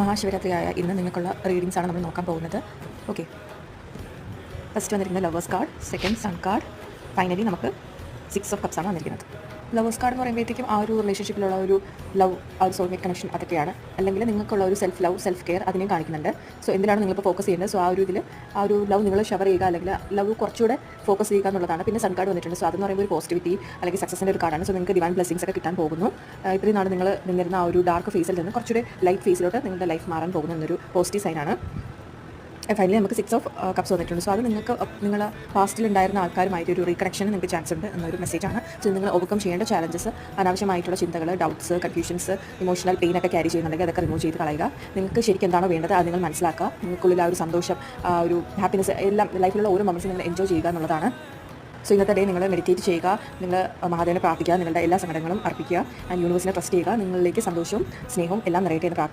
മഹാശിവരാത്രിയായ ഇന്ന് നിങ്ങൾക്കുള്ള റീഡിങ്സാണ് നമ്മൾ നോക്കാൻ പോകുന്നത്. ഓക്കെ, ഫസ്റ്റ് വന്നിരിക്കുന്നത് lovers card, second sun card, finally നമുക്ക് 6 ഓഫ് കപ്സ് ആണ് വന്നിരിക്കുന്നത്. ലവേഴ്സ് കാർഡ് എന്ന് പറയുമ്പോഴത്തേക്കും ആ ഒരു റിലേഷൻഷിപ്പിലുള്ള ഒരു ലവ്, ആ ഒരു സോൾമേറ്റ് കണക്ഷൻ അതൊക്കെയാണ്. അല്ലെങ്കിൽ നിങ്ങൾക്കുള്ള ഒരു സെൽഫ് ലവ്, സെൽഫ് കെയർ അതിനെയും കാണിക്കുന്നുണ്ട്. സോ എന്തിനാണ് നിങ്ങളിപ്പോൾ ഫോക്കസ് ചെയ്യുന്നത്? സോ ആ ഒരു ഇതിൽ ആ ഒരു ലവ് നിങ്ങൾ ഷവർ ചെയ്യുക, അല്ലെങ്കിൽ ലവ് കുറച്ചുകൂടെ ഫോക്കസ് ചെയ്യുക എന്നുള്ളതാണ്. പിന്നെ സൺ കാർഡ് വന്നിട്ടുണ്ട്. സോ അതെന്ന് പറയുമ്പോൾ ഒരു പോസിറ്റിവിറ്റി അല്ലെങ്കിൽ സക്സസിൻ്റെ ഒരു കാർഡാണ്. സോ നിങ്ങൾക്ക് ഡിവൈൻ ബ്ലെസ്സിങ്സ് ഒക്കെ കിട്ടാൻ പോകുന്നു. ഇത്രയും നാൾ നിങ്ങൾ നിന്നിരുന്ന ആ ഒരു ഡാർക്ക് ഫേസിൽ നിന്ന് കുറച്ചുകൂടെ ലൈറ്റ് ഫേസിലോട്ട് നിങ്ങളുടെ ലൈഫ് മാറാൻ പോകുന്ന എന്നൊരു പോസിറ്റീവ് സൈനാണ്. ഫൈനലി നമുക്ക് 6 ഓഫ് കപ്സ് വന്നിട്ടുണ്ട്. സോ അത് നിങ്ങൾക്ക് നിങ്ങൾ പാസ്റ്റിൽ ഉണ്ടായിരുന്ന ആൾക്കാരുമായിട്ട് ഒരു റീകണക്ഷന് നിങ്ങൾക്ക് ചാൻസ് ഉണ്ട് എന്നൊരു മെസ്സേജാണ്. സോ നിങ്ങൾ ഓവർകം ചെയ്യേണ്ട ചാലഞ്ചസ്, അനാവശ്യമായിട്ടുള്ള ചിന്തകൾ, ഡൗട്ട്സ്, കൺഫ്യൂഷൻസ്, ഇമോഷണൽ പെയിൻ ഒക്കെ ക്യാരി ചെയ്യുന്നുണ്ടെങ്കിൽ അതൊക്കെ റിമൂവ് ചെയ്ത് കളയുക. നിങ്ങൾക്ക് ശരിക്കും എന്താണോ വേണ്ടത് അത് നിങ്ങൾ മനസ്സിലാക്കുക. നിങ്ങൾക്കുള്ളിൽ ആ ഒരു സന്തോഷം, ആ ഒരു ഹാപ്പിനെസ് എല്ലാം ലൈഫിലുള്ള ഓരോ മൊമെൻറ്റ്സും നിങ്ങൾ എൻജോയ് ചെയ്യുക എന്നുള്ളതാണ്. സോ ഇന്നത്തെ ഡേ നിങ്ങൾ മെഡിറ്റേറ്റ് ചെയ്യുക, നിങ്ങൾ മഹാദേവനെ പ്രാർത്ഥിക്കുക, നിങ്ങളുടെ എല്ലാ സങ്കടങ്ങളും അർപ്പിക്കുക, ആൻഡ് യൂണിവേഴ്സിനെ ട്രസ്റ്റ് ചെയ്യുക. നിങ്ങളിലേക്ക് സന്തോഷവും സ്നേഹവും എല്ലാം നിറയട്ടെ എന്ന് പ്രാർത്ഥിക്കുക.